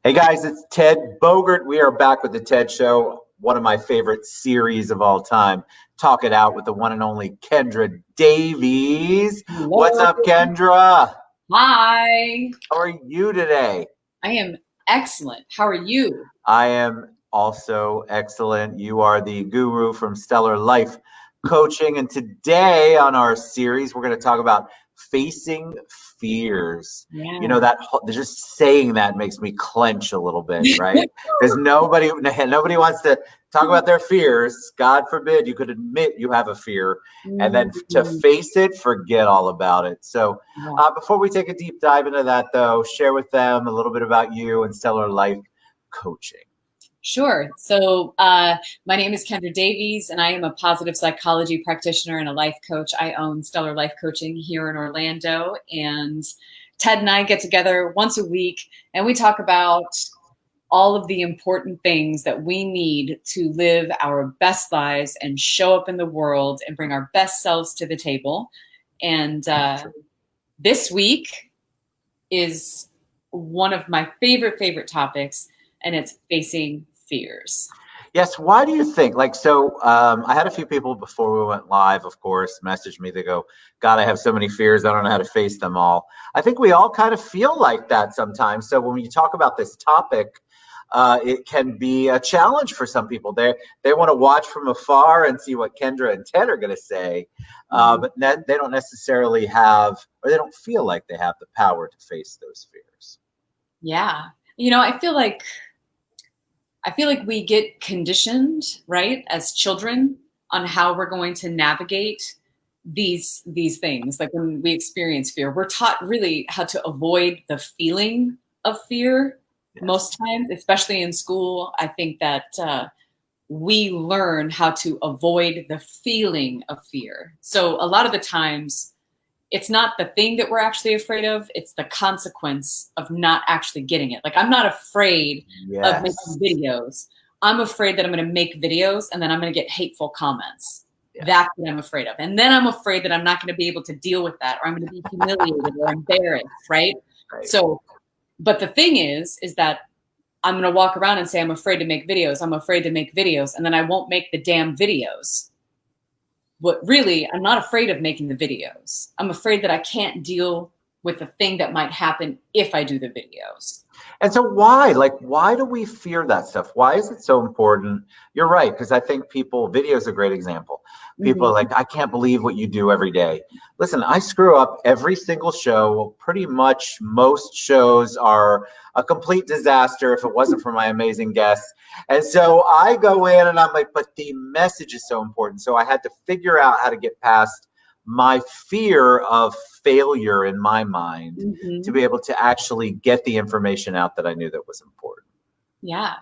Hey guys, it's Ted Bogert. We are back with the Ted Show, one of my favorite series of all time. Talk it out with the one and only Kendra Davies. What's Hello. up, Kendra? Hi. How are you today? I am excellent. How are you? I am also excellent. You are the guru from Stellar Life Coaching. And today on our series, we're going to talk about facing fears. You know, Yeah. that just saying that makes me clench a little bit, right? Because nobody wants to talk about their fears. God forbid you could admit you have a fear, and then to Mhm. face it, forget all about it. So, Yeah. before we take a deep dive into that, though, share with them a little bit about you and Stellar Life Coaching. Sure. My name is Kendra Davies, and I am a positive psychology practitioner and a life coach. I own Stellar Life Coaching here in Orlando, and Ted and I get together once a week, and we talk about all of the important things that we need to live our best lives and show up in the world and bring our best selves to the table. And this week is one of my favorite topics, and it's facing fears. Yes, why do you think? I had a few people before we went live, of course, message me. They go, God, I have so many fears. I don't know how to face them all. I think we all kind of feel like that sometimes. So when you talk about this topic, it can be a challenge for some people. They want to watch from afar and see what Kendra and Ted are going to say, Mhm. but then they don't necessarily have, or they don't feel like they have the power to face those fears. Yeah. I feel like we get conditioned, right, as children on how we're going to navigate these things. Like when we experience fear, we're taught really how to avoid the feeling of fear Yes. most times, especially in school. I think that we learn how to avoid the feeling of fear. So a lot of the times, it's not the thing that we're actually afraid of, it's the consequence of not actually getting it. Like, I'm not afraid of Yes. making videos. I'm afraid that I'm going to make videos and then I'm going to get hateful comments. Yeah. That's what I'm afraid of. And then I'm afraid that I'm not going to be able to deal with that, or I'm going to be humiliated or embarrassed, right? Right. So, but the thing is that I'm going to walk around and say, I'm afraid to make videos. I'm afraid to make videos. And then I won't make the damn videos. What really, I'm not afraid of making the videos. I'm afraid that I can't deal with the thing that might happen if I do the videos. And so why? Like, why do we fear that stuff? Why is it so important? You're right, because I think video is a great example. People are Mhm. like, I can't believe what you do every day. Listen, I screw up every single show. Pretty much most shows are a complete disaster if it wasn't for my amazing guests. And so I go in and I'm like, but the message is so important. So I had to figure out how to get past my fear of failure in my mind to Mhm. be able to actually get the information out that I knew that was important. Yeah.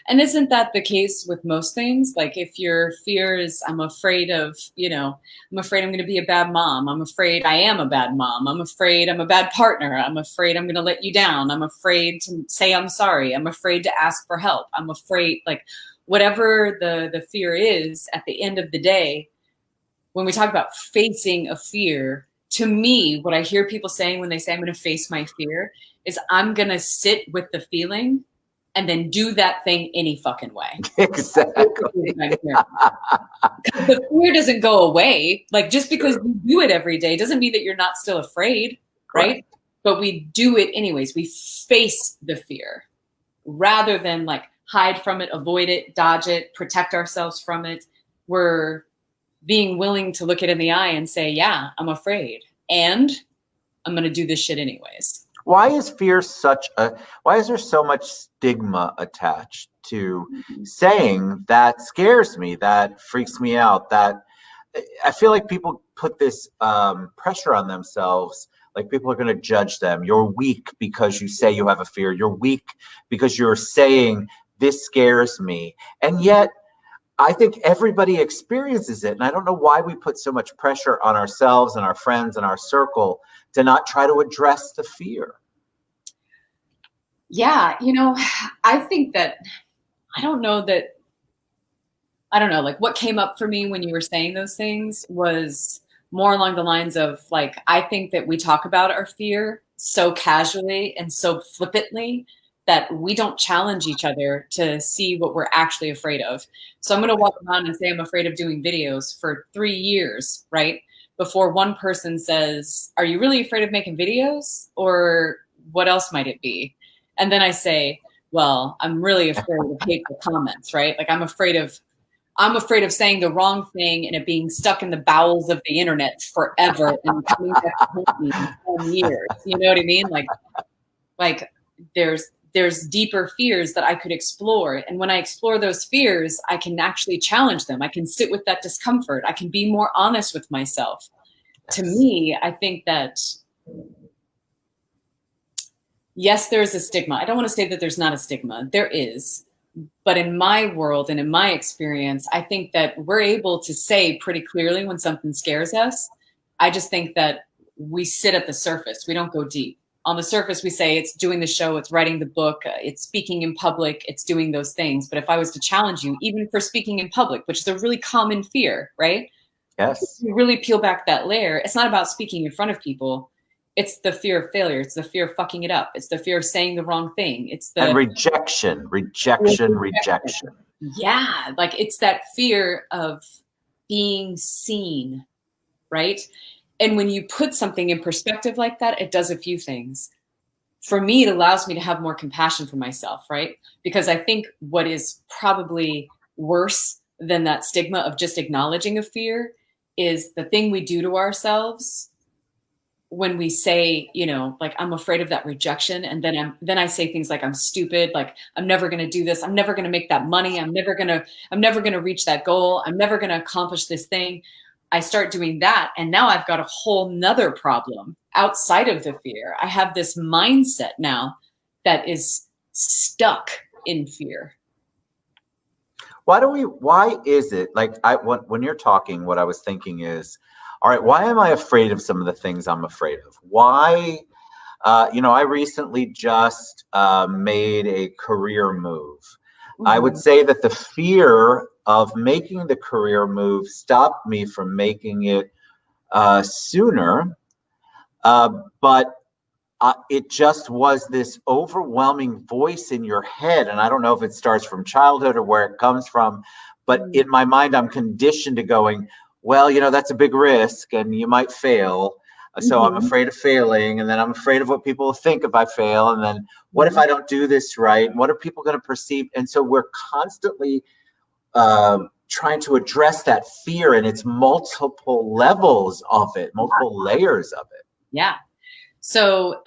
And isn't that the case with most things? Like, if your fear is, I'm afraid of, I'm afraid I'm going to be a bad mom. I'm afraid I am a bad mom. I'm afraid I'm a bad partner. I'm afraid I'm going to let you down. I'm afraid to say I'm sorry. I'm afraid to ask for help. I'm afraid, like, whatever the fear is, at the end of the day, when we talk about facing a fear, to me, what I hear people saying when they say, I'm going to face my fear, is I'm going to sit with the feeling and then do that thing any fucking way. Basically Exactly. what I'm hearing. The fear doesn't go away. Like, just because True. you do it every day doesn't mean that you're not still afraid, right? Correct. But we do it anyways. We face the fear rather than like hide from it, avoid it, dodge it, protect ourselves from it. We're being willing to look it in the eye and say, yeah, I'm afraid. And I'm going to do this shit anyways. Why is fear such a, why is there so much stigma attached to saying that scares me, that freaks me out, that I feel like people put this pressure on themselves. Like people are going to judge them. You're weak because you say you have a fear. You're weak because you're saying this scares me. And yet, I think everybody experiences it. And I don't know why we put so much pressure on ourselves and our friends and our circle to not try to address the fear. Yeah, I think that I don't know that I don't know, like, what came up for me when you were saying those things was more along the lines of, like, I think that we talk about our fear so casually and so flippantly that we don't challenge each other to see what we're actually afraid of. So I'm going to walk around and say I'm afraid of doing videos for 3 years, right? Before one person says, are you really afraid of making videos? Or what else might it be? And then I say, well, I'm really afraid of hateful comments, right? Like I'm afraid of saying the wrong thing and it being stuck in the bowels of the internet forever and coming back to haunt me in 10 years. You know what I mean? Like there's deeper fears that I could explore. And when I explore those fears, I can actually challenge them. I can sit with that discomfort. I can be more honest with myself. To me, I think that, yes, there's a stigma. I don't want to say that there's not a stigma. There is. But in my world and in my experience, I think that we're able to say pretty clearly when something scares us. I just think that we sit at the surface. We don't go deep. On the surface, we say it's doing the show, it's writing the book, it's speaking in public, it's doing those things. But if I was to challenge you, even for speaking in public, which is a really common fear, right? Yes. If you really peel back that layer, it's not about speaking in front of people. It's the fear of failure. It's the fear of fucking it up. It's the fear of saying the wrong thing. It's the and rejection. Yeah, like it's that fear of being seen, right? And when you put something in perspective like that, it does a few things. For me, it allows me to have more compassion for myself, right? Because I think what is probably worse than that stigma of just acknowledging a fear is the thing we do to ourselves when we say, you know, like I'm afraid of that rejection, and then I say things like I'm stupid, like I'm never going to do this, I'm never going to make that money, I'm never going to reach that goal, I'm never going to accomplish this thing. I start doing that, and now I've got a whole nother problem outside of the fear. I have this mindset now that is stuck in fear. Why is it like when you're talking, what I was thinking is, all right, why am I afraid of some of the things I'm afraid of? Why, I recently just made a career move. Mm-hmm. I would say that the fear of making the career move stopped me from making it sooner. But it just was this overwhelming voice in your head. And I don't know if it starts from childhood or where it comes from, but in my mind, I'm conditioned to going, well, that's a big risk and you might fail. So I'm afraid of failing. And then I'm afraid of what people think if I fail. And then what if I don't do this right? What are people going to perceive? And so we're constantly trying to address that fear, and it's multiple levels of it, multiple layers of it. Yeah. So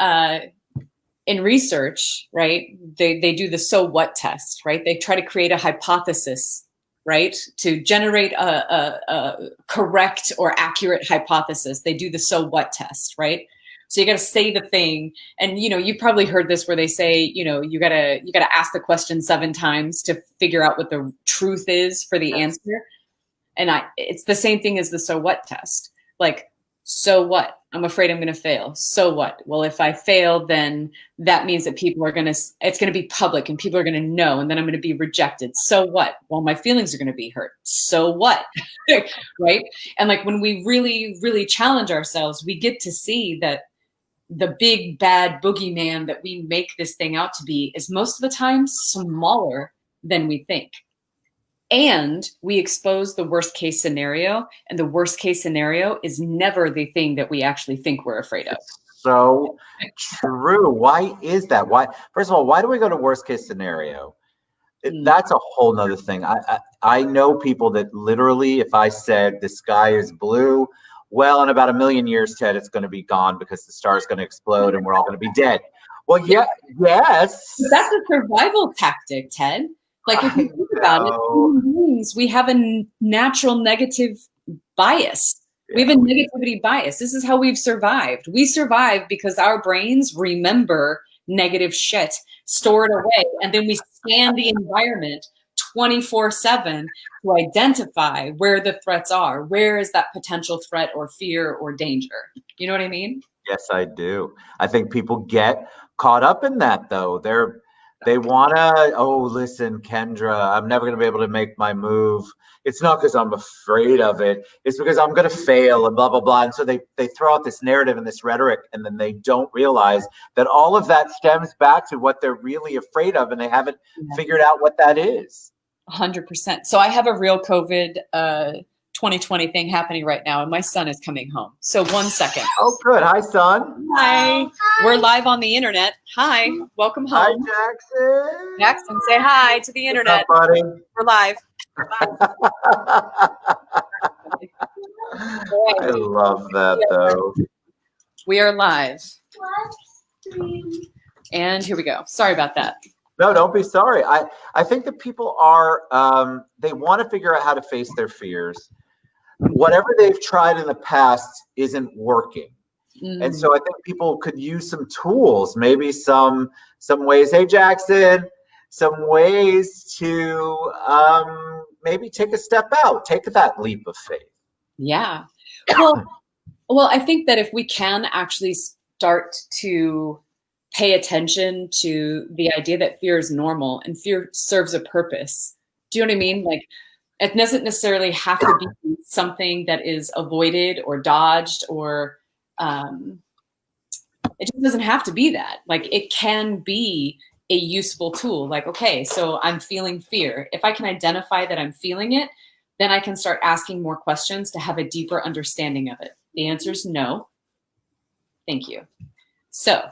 in research, right, they do the so what test, right? They try to create a hypothesis, right, to generate a correct or accurate hypothesis. They do the so what test, right? So you got to say the thing, and you've probably heard this where they say, you got to ask the question 7 times to figure out what the truth is for the answer. And it's the same thing as the so what test. Like, so what? I'm afraid I'm going to fail. So what? Well, if I fail, then that means that it's going to be public and people are going to know, and then I'm going to be rejected. So what? Well, my feelings are going to be hurt. So what? Right? And like when we really, really challenge ourselves, we get to see that the big bad boogeyman that we make this thing out to be is most of the time smaller than we think. And we expose the worst case scenario, and the worst case scenario is never the thing that we actually think we're afraid of. So true. Why is that? First of all, why do we go to worst case scenario? That's a whole nother thing. I know people that literally, if I said the sky is blue, well, in about 1 million years, Ted, it's going to be gone because the star is going to explode and we're all going to be dead. Well, yeah, yes. But that's a survival tactic, Ted. Like if you think about it, human beings, we have a natural negative bias. We have a negativity bias. This is how we've survived. We survive because our brains remember negative shit, store it away, and then we scan the environment 24/7 to identify where the threats are. Where is that potential threat or fear or danger? You know what I mean? Yes, I do. I think people get caught up in that, though. They want to, oh, listen, Kendra, I'm never going to be able to make my move. It's not because I'm afraid of it. It's because I'm going to fail and blah, blah, blah. And so they throw out this narrative and this rhetoric, and then they don't realize that all of that stems back to what they're really afraid of, and they haven't figured out what that is. 100%. So I have a real COVID 2020 thing happening right now, and my son is coming home. So 1 second. Oh, good. Hi, son. Hi. We're live on the internet. Hi. Welcome home. Hi, Jackson. Jackson, say hi to the internet. What's up, buddy? We're live. I love that, though. We are live. And here we go. Sorry about that. No, don't be sorry. I think that people are, they want to figure out how to face their fears. Whatever they've tried in the past isn't working. And so I think people could use some tools, maybe some ways. Hey, Jackson, some ways to maybe take a step out, take that leap of faith. Yeah. Well, I think that if we can actually start to pay attention to the idea that fear is normal and fear serves a purpose. Do you know what I mean? Like, it doesn't necessarily have to be something that is avoided or dodged, or it just doesn't have to be that. Like, it can be a useful tool. Like, okay, so I'm feeling fear. If I can identify that I'm feeling it, then I can start asking more questions to have a deeper understanding of it. The answer is no. Thank you. So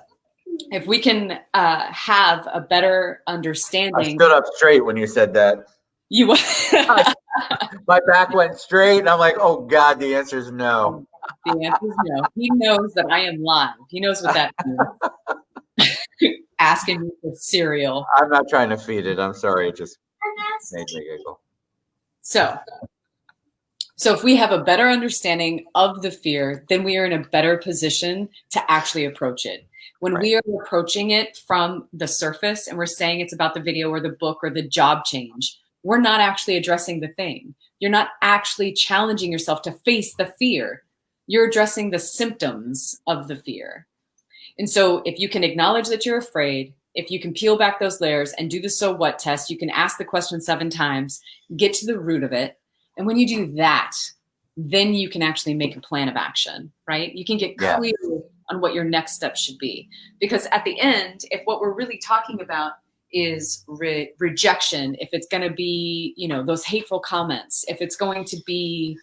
if we can have a better understanding. I stood up straight when you said that. You My back went straight, and I'm like, oh God, the answer is no. The answer is no. He knows that I am live. He knows what that means. Asking me for cereal. I'm not trying to feed it. I'm sorry. It just made me giggle. So if we have a better understanding of the fear, then we are in a better position to actually approach it. When we are approaching it from the surface and we're saying it's about the video or the book or the job change, we're not actually addressing the thing. You're not actually challenging yourself to face the fear. You're addressing the symptoms of the fear. And so if you can acknowledge that you're afraid, if you can peel back those layers and do the so what test, you can ask the question 7 times, get to the root of it. And when you do that, then you can actually make a plan of action, right? You can get clear on what your next step should be. Because at the end, if what we're really talking about is rejection, if it's going to be, those hateful comments, if it's going to be,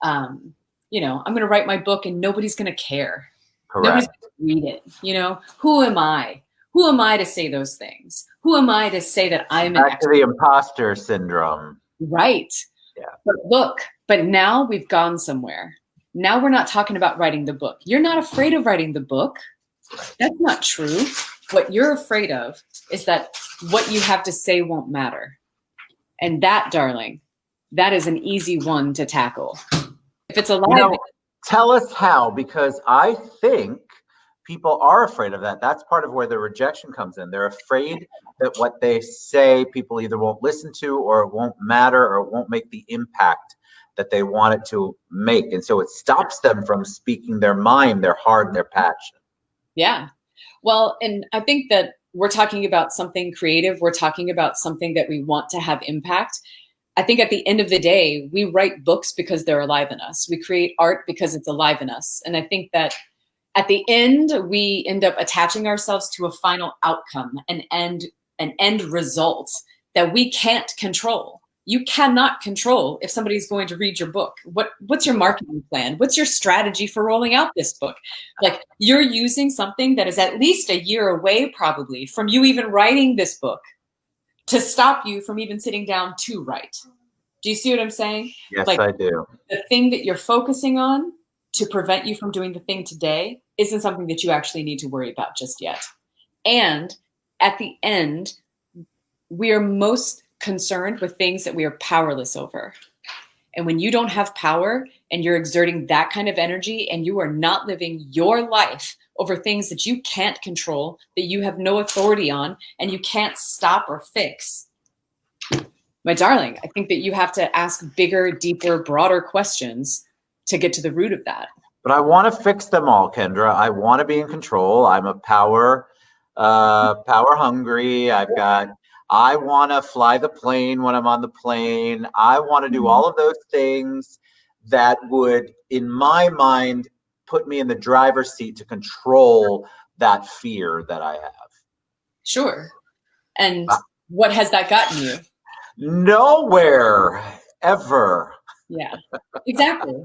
I'm going to write my book and nobody's going to care. Correct. Nobody's going to read it. Who am I? Who am I to say those things? Who am I to say that I'm an expert? The imposter syndrome. Right. Yeah. But now we've gone somewhere. Now we're not talking about writing the book. You're not afraid of writing the book. That's not true. What you're afraid of is that what you have to say won't matter. And that, darling, that is an easy one to tackle. If it's a lie. Tell us how, because I think people are afraid of that. That's part of where the rejection comes in. They're afraid that what they say people either won't listen to, or it won't matter, or it won't make the impact that they want it to make. And so it stops them from speaking their mind, their heart, their passion. Yeah. Well, and I think that we're talking about something creative. We're talking about something that we want to have impact. I think at the end of the day, we write books because they're alive in us. We create art because it's alive in us. And I think that at the end, we end up attaching ourselves to a final outcome, an end result that we can't control. You cannot control if somebody's going to read your book. What's your marketing plan? What's your strategy for rolling out this book? Like, you're using something that is at least a year away, probably, from you even writing this book to stop you from even sitting down to write. Do you see what I'm saying? Yes, I do. The thing that you're focusing on to prevent you from doing the thing today isn't something that you actually need to worry about just yet. And at the end, we are most concerned with things that we are powerless over. And when you don't have power and you're exerting that kind of energy and you are not living your life over things that you can't control, that you have no authority on, and you can't stop or fix, my darling, I think that you have to ask bigger, deeper, broader questions to get to the root of that. But I want to fix them all, Kendra. I want to be in control. I'm a power power hungry. I want to fly the plane when I'm on the plane. I want to do Mhm. all of those things that would, in my mind, put me in the driver's seat to control that fear that I have. Sure. And Uh, what has that gotten you? Nowhere ever. Yeah, exactly.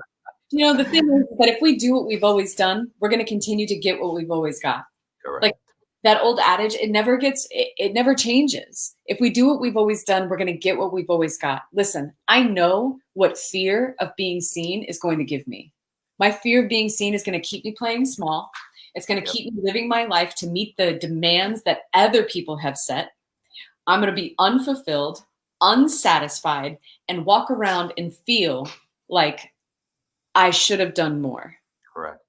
You know, the thing is that if we do what we've always done, we're going to continue to get what we've always got. Like Correct. that old adage, it never changes. If we do what we've always done, we're going to get what we've always got. Listen, I know what fear of being seen is going to give me. My fear of being seen is going to keep me playing small. It's going to Yep. keep me living my life to meet the demands that other people have set. I'm going to be unfulfilled, unsatisfied, and walk around and feel like I should have done more. Correct.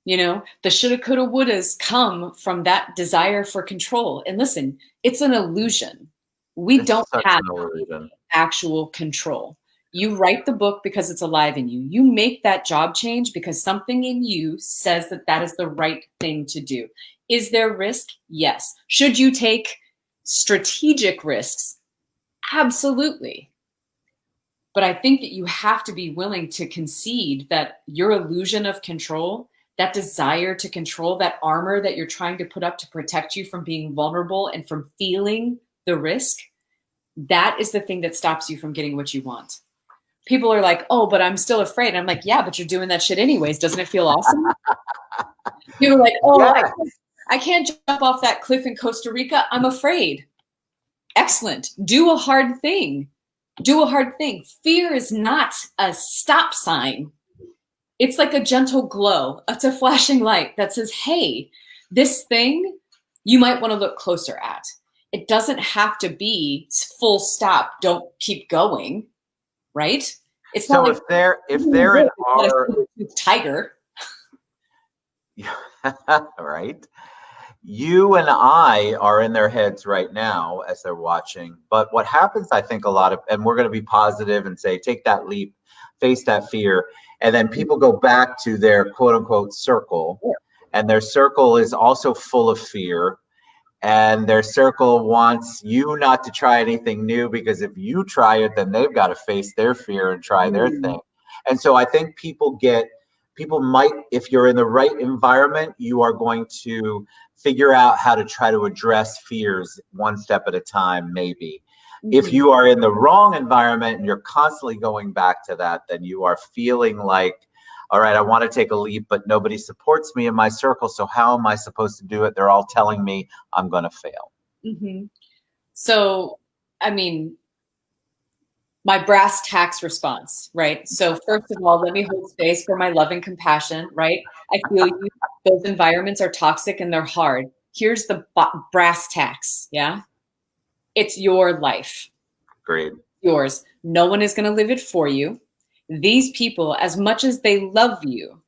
You know, the shoulda, coulda, wouldas come from that desire for control. And listen, it's an illusion. We It's don't such have an illusion. actual control. You write the book because it's alive in you. You make that job change because something in you says that that is the right thing to do. Is there risk? Yes. Should you take strategic risks? Absolutely. But I think that you have to be willing to concede that your illusion of control, that desire to control, that armor that you're trying to put up to protect you from being vulnerable and from feeling the risk, that is the thing that stops you from getting what you want. People are like, oh, but I'm still afraid. And I'm like, yeah, but you're doing that shit anyways. Doesn't it feel awesome? People are like, oh, Yeah. I can't jump off that cliff in Costa Rica. I'm afraid. Excellent. Do a hard thing. Do a hard thing. Fear is not a stop sign. It's like a gentle glow. It's a flashing light that says, hey, this thing you might want to look closer at. It doesn't have to be full stop. Don't keep going, right? It's not So like if they're in our tiger. right, you and I are in their heads right now as they're watching. But what happens, I think, a lot of, and we're going to be positive and say, take that leap, face that fear. And then people go back to their quote unquote circle, and their circle is also full of fear. And their circle wants you not to try anything new because if you try it, then they've got to face their fear and try their thing. And so I think people might, if you're in the right environment, you are going to figure out how to try to address fears one step at a time, maybe. If you are in the wrong environment and you're constantly going back to that, then you are feeling like, all right, I want to take a leap, but nobody supports me in my circle. So how am I supposed to do it? They're all telling me I'm going to fail. Mm-hmm. So, I mean, my brass tacks response, right? So, first of all, let me hold space for my love and compassion, right? I feel you. Those environments are toxic and they're hard. Here's the brass tacks, yeah? It's your life, Great. yours. No one is going to live it for you. These people, as much as they love you,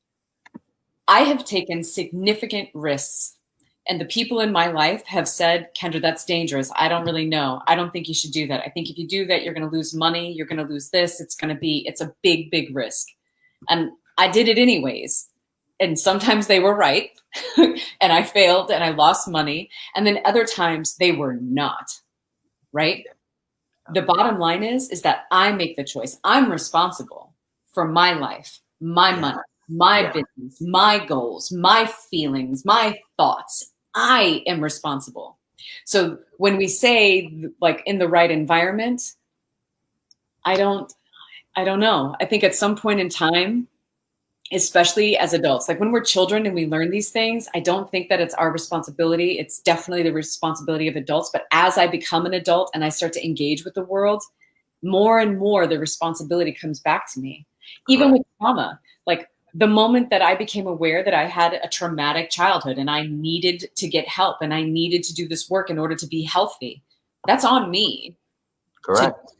I have taken significant risks. And the people in my life have said, Kendra, that's dangerous. I don't really know. I don't think you should do that. I think if you do that, you're going to lose money. You're going to lose this. It's a big, big risk. And I did it anyways. And sometimes they were right and I failed and I lost money. And then other times they were not, right? The bottom line is that I make the choice. I'm responsible for my life, my Yeah. money, my Yeah. business, my goals, my feelings, my thoughts. I am responsible. So when we say like in the right environment, I don't know. I think at some point in time, especially as adults, like when we're children and we learn these things, I don't think that it's our responsibility. It's definitely the responsibility of adults. But as I become an adult and I start to engage with the world, more and more the responsibility comes back to me. Even with trauma, like the moment that I became aware that I had a traumatic childhood and I needed to get help and I needed to do this work in order to be healthy, that's on me. Correct.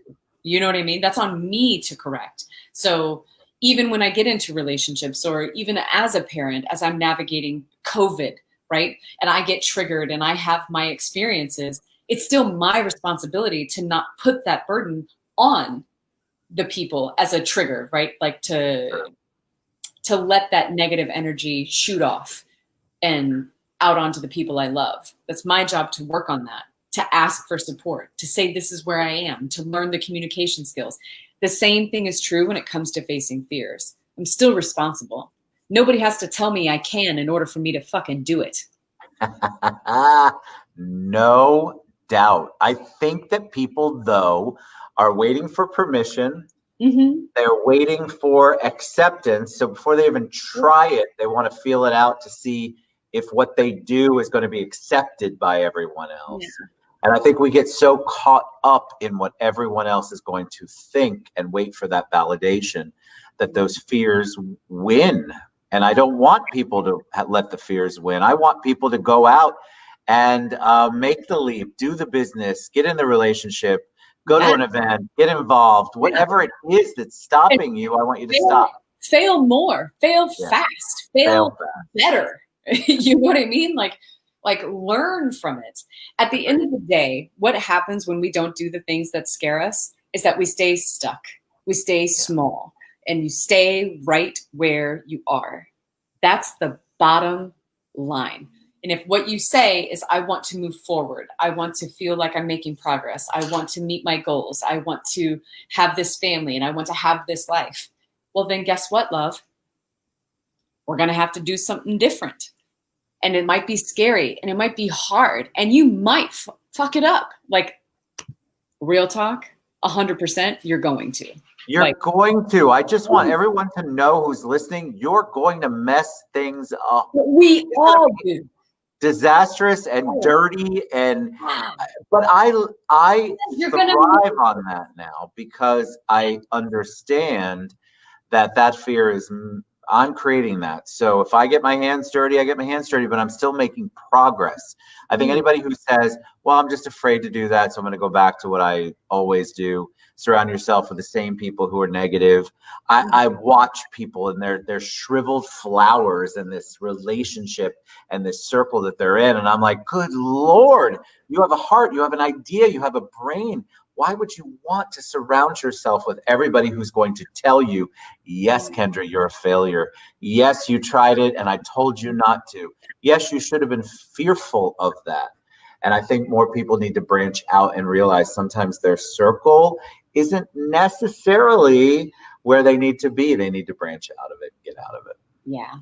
You know what I mean? That's on me to correct. So even when I get into relationships or even as a parent, as I'm navigating COVID, right? And I get triggered and I have my experiences, it's still my responsibility to not put that burden on the people as a trigger, right? Like to let that negative energy shoot off. And out onto the people I love. That's my job to work on that, to ask for support, to say this is where I am, to learn the communication skills. The same thing is true when it comes to facing fears. I'm still responsible. Nobody has to tell me I can in order for me to fucking do it. No doubt. I think that people, though, are waiting for permission. Mm-hmm. They're waiting for acceptance. So before they even try it, they want to feel it out to see if what they do is going to be accepted by everyone else. Yeah. And I think we get so caught up in what everyone else is going to think and wait for that validation that those fears win. And I don't want people to let the fears win. I want people to go out and make the leap, do the business, get in the relationship, go to an event, get involved, whatever it is that's stopping you, I want you to stop. Fail more, fail fast, fail fast. Better. You know what I mean? Like learn from it. At the end of the day, what happens when we don't do the things that scare us is that we stay stuck. We stay small, and you stay right where you are. That's the bottom line. And if what you say is, I want to move forward, I want to feel like I'm making progress, I want to meet my goals, I want to have this family, and I want to have this life, well, then guess what, love? We're going to have to do something different. And it might be scary, and it might be hard, and you might fuck it up. Like, real talk, 100%, you're going to. You're going to. I just want everyone to know who's listening, you're going to mess things up. We all do. Disastrous and dirty, but I thrive on that now because I understand that fear is, I'm creating that. So if I get my hands dirty, I get my hands dirty, but I'm still making progress. I think anybody who says, well, I'm just afraid to do that, so I'm going to go back to what I always do, surround yourself with the same people who are negative. I watch people and they're shriveled flowers in this relationship and this circle that they're in. And I'm like, good Lord, you have a heart, you have an idea, you have a brain. Why would you want to surround yourself with everybody who's going to tell you, yes, Kendra, you're a failure. Yes, you tried it and I told you not to. Yes, you should have been fearful of that. And I think more people need to branch out and realize sometimes their circle isn't necessarily where they need to be. They need to branch out of it, get out of it. Yeah.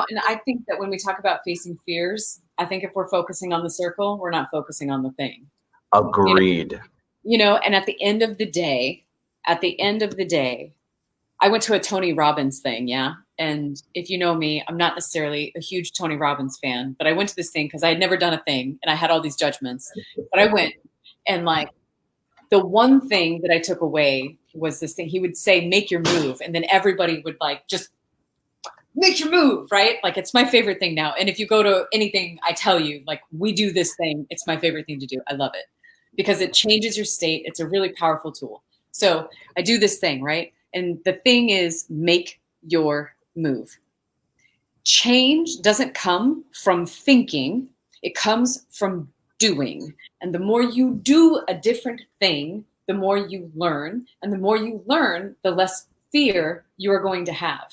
And I think that when we talk about facing fears, I think if we're focusing on the circle, we're not focusing on the thing. Agreed. And at the end of the day, I went to a Tony Robbins thing. Yeah. And if you know me, I'm not necessarily a huge Tony Robbins fan, but I went to this thing because I had never done a thing and I had all these judgments, but I went, and like the one thing that I took away was this thing. He would say, make your move. And then everybody would like, just make your move, right? Like, it's my favorite thing now. And if you go to anything I tell you, like, we do this thing, it's my favorite thing to do. I love it because it changes your state. It's a really powerful tool. So I do this thing, right? And the thing is, make your move. Change doesn't come from thinking. It comes from doing. And the more you do a different thing, the more you learn. And the more you learn, the less fear you are going to have.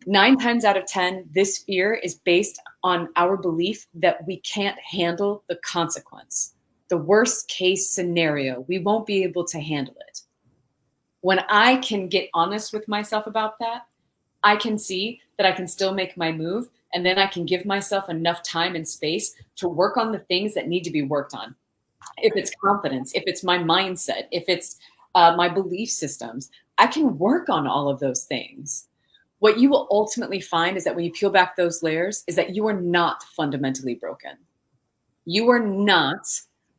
9 times out of 10, this fear is based on our belief that we can't handle the consequence. The worst case scenario, we won't be able to handle it. When I can get honest with myself about that, I can see that I can still make my move, and then I can give myself enough time and space to work on the things that need to be worked on. If it's confidence, if it's my mindset, if it's my belief systems, I can work on all of those things. What you will ultimately find is that when you peel back those layers, is that you are not fundamentally broken. You are not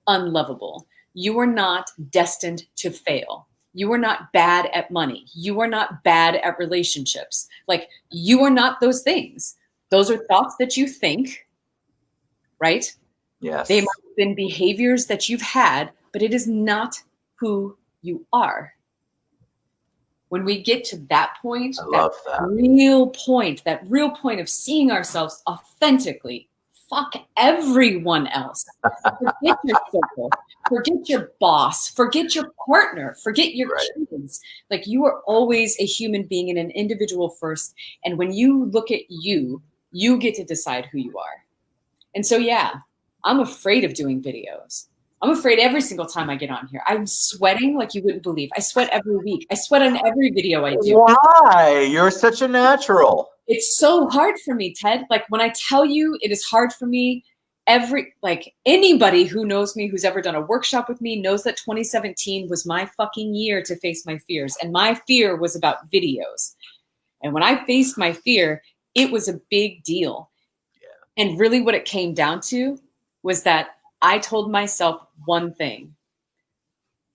unlovable. You are not destined to fail. You are not bad at money. You are not bad at relationships. Like, you are not those things. Those are thoughts that you think, right? Yes. They might have been behaviors that you've had, but it is not who you are. When we get to that point, that real point of seeing ourselves authentically, fuck everyone else. Forget your circle, forget your boss, forget your partner, forget your kids. Like, you are always a human being and an individual first. And when you look at you, you get to decide who you are. And so, yeah, I'm afraid of doing videos. I'm afraid every single time I get on here. I'm sweating like you wouldn't believe. I sweat every week. I sweat on every video I do. Why? You're such a natural. It's so hard for me, Ted. Like when I tell you it is hard for me, anybody who knows me, who's ever done a workshop with me, knows that 2017 was my fucking year to face my fears. And my fear was about videos. And when I faced my fear, it was a big deal. Yeah. And really what it came down to was that I told myself one thing,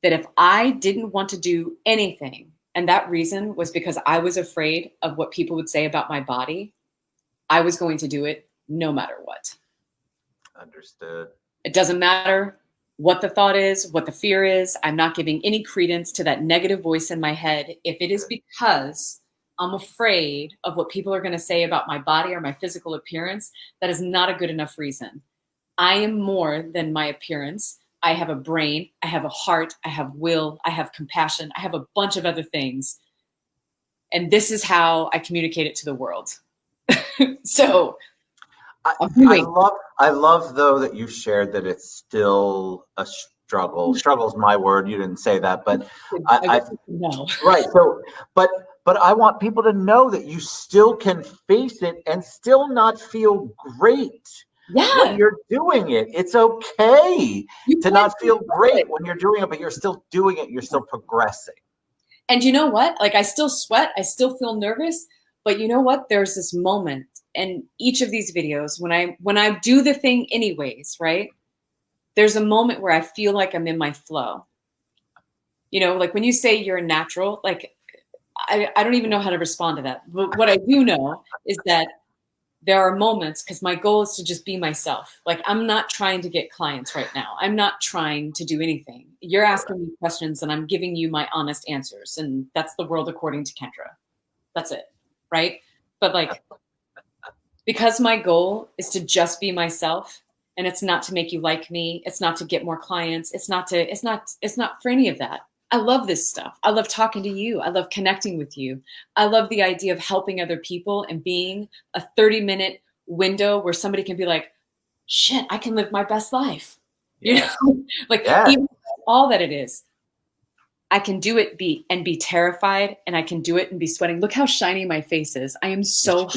that if I didn't want to do anything, and that reason was because I was afraid of what people would say about my body, I was going to do it no matter what. Understood. It doesn't matter what the thought is, what the fear is. I'm not giving any credence to that negative voice in my head. If it is because I'm afraid of what people are going to say about my body or my physical appearance, that is not a good enough reason. I am more than my appearance. I have a brain, I have a heart, I have will, I have compassion, I have a bunch of other things. And this is how I communicate it to the world. So I love though that you shared that it's still a struggle. Struggle is my word. You didn't say that, but I no. Right. So, but I want people to know that you still can face it and still not feel great. Yeah. When you're doing it, it's okay to not feel great when you're doing it, but you're still doing it. You're still progressing. And you know what? Like I still sweat. I still feel nervous. But you know what? There's this moment in each of these videos when I do the thing anyways, right? There's a moment where I feel like I'm in my flow. You know, like when you say you're a natural, like I don't even know how to respond to that. But what I do know is that there are moments, because my goal is to just be myself. Like I'm not trying to get clients right now. I'm not trying to do anything. You're asking me questions and I'm giving you my honest answers. And that's the world according to Kendra. That's it. Right. But like, because my goal is to just be myself, and it's not to make you like me. It's not to get more clients. It's not for any of that. I love this stuff. I love talking to you. I love connecting with you. I love the idea of helping other people and being a 30-minute window where somebody can be like, shit, I can live my best life. Yes. You know, like even all that it is. I can do it be terrified, and I can do it and be sweating. Look how shiny my face is. I am so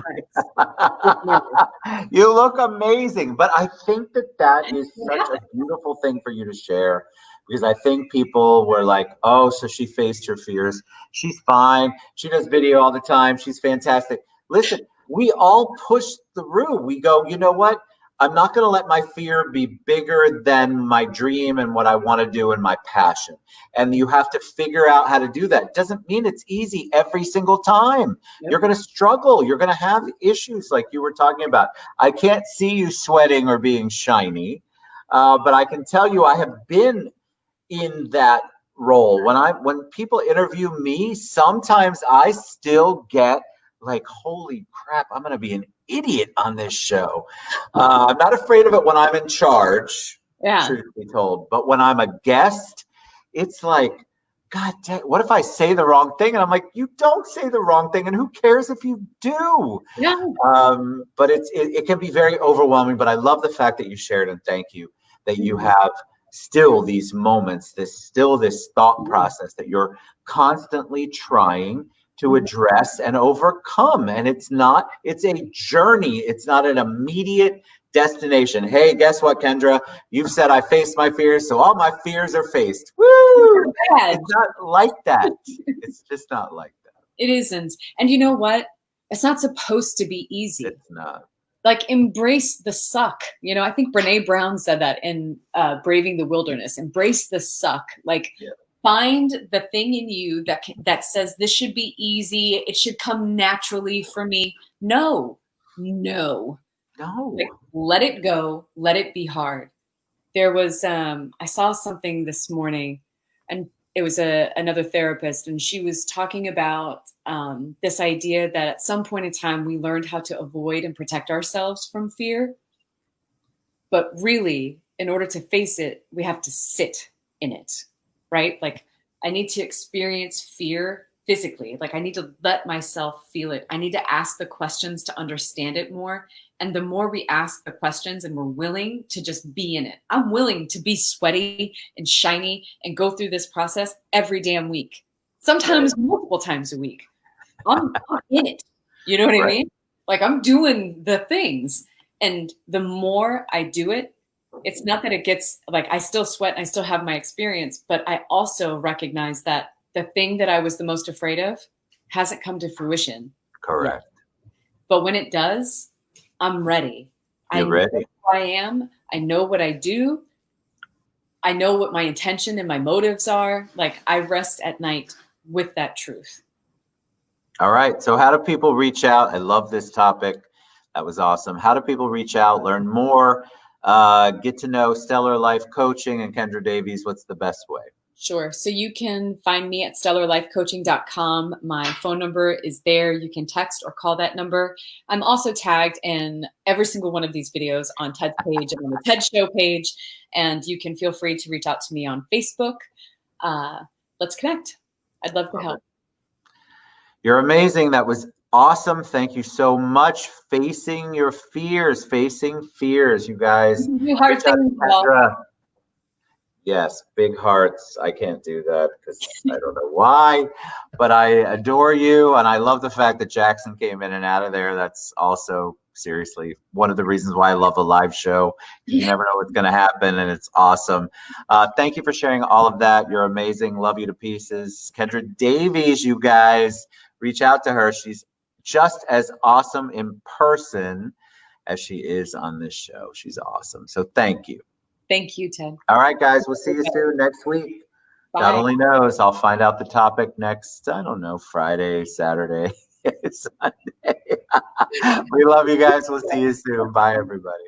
hot. You look amazing. But I think that is such a beautiful thing for you to share, because I think people were like, oh, so she faced her fears. She's fine. She does video all the time. She's fantastic. Listen, we all push through. We go, you know what? I'm not going to let my fear be bigger than my dream and what I want to do and my passion. And you have to figure out how to do that. It doesn't mean it's easy every single time. Yep. You're going to struggle. You're going to have issues like you were talking about. I can't see you sweating or being shiny, but I can tell you I have been in that role. When people interview me, sometimes I still get like, holy crap, I'm going to be an idiot on this show. I'm not afraid of it when I'm in charge, truth be told. But when I'm a guest, it's like, God dang, what if I say the wrong thing? And I'm like, you don't say the wrong thing. And who cares if you do? Yeah. But it can be very overwhelming. But I love the fact that you shared, and thank you that you have still these moments, this thought process that you're constantly trying to address and overcome. And it's a journey. It's not an immediate destination. Hey, guess what, Kendra? You've said I faced my fears, so all my fears are faced. Woo! It's not like that. It's just not like that. It isn't. And you know what? It's not supposed to be easy. It's not. Like, embrace the suck. You know, I think Brene Brown said that in Braving the Wilderness. Embrace the suck. Like, find the thing in you that says this should be easy. It should come naturally for me. No. Like, let it go. Let it be hard. There was, I saw something this morning, and it was another therapist, and she was talking about this idea that at some point in time, we learned how to avoid and protect ourselves from fear. But really, in order to face it, we have to sit in it, right? Like, I need to experience fear physically. Like, I need to let myself feel it. I need to ask the questions to understand it more. And the more we ask the questions and we're willing to just be in it. I'm willing to be sweaty and shiny and go through this process every damn week, sometimes multiple times a week. I'm in it. You know what I mean? Like, I'm doing the things. And the more I do it, it's not that it gets like, I still sweat, I still have my experience, but I also recognize that the thing that I was the most afraid of hasn't come to fruition. Correct. Yet. But when it does, I'm ready. You're ready. I know who I am. I know what I do. I know what my intention and my motives are. Like, I rest at night with that truth. All right. So how do people reach out? I love this topic. That was awesome. How do people reach out, learn more, get to know Stellar Life Coaching and Kendra Davies? What's the best way? Sure. So you can find me at stellarlifecoaching.com. My phone number is there. You can text or call that number. I'm also tagged in every single one of these videos on Ted's page and on the TED Show page. And you can feel free to reach out to me on Facebook. Let's connect. I'd love to help. You're amazing. That was awesome. Thank you so much. Facing your fears, you guys. Hard things, yes, big hearts. I can't do that because I don't know why, but I adore you. And I love the fact that Jackson came in and out of there. That's also seriously one of the reasons why I love a live show. You never know what's going to happen, and it's awesome. Thank you for sharing all of that. You're amazing. Love you to pieces. Kendra Davies, you guys, reach out to her. She's just as awesome in person as she is on this show. She's awesome. So thank you. Thank you, Ted. All right, guys. We'll see you soon next week. Bye. God only knows. I'll find out the topic next, I don't know, Friday, Saturday, Sunday. We love you guys. We'll see you soon. Bye, everybody.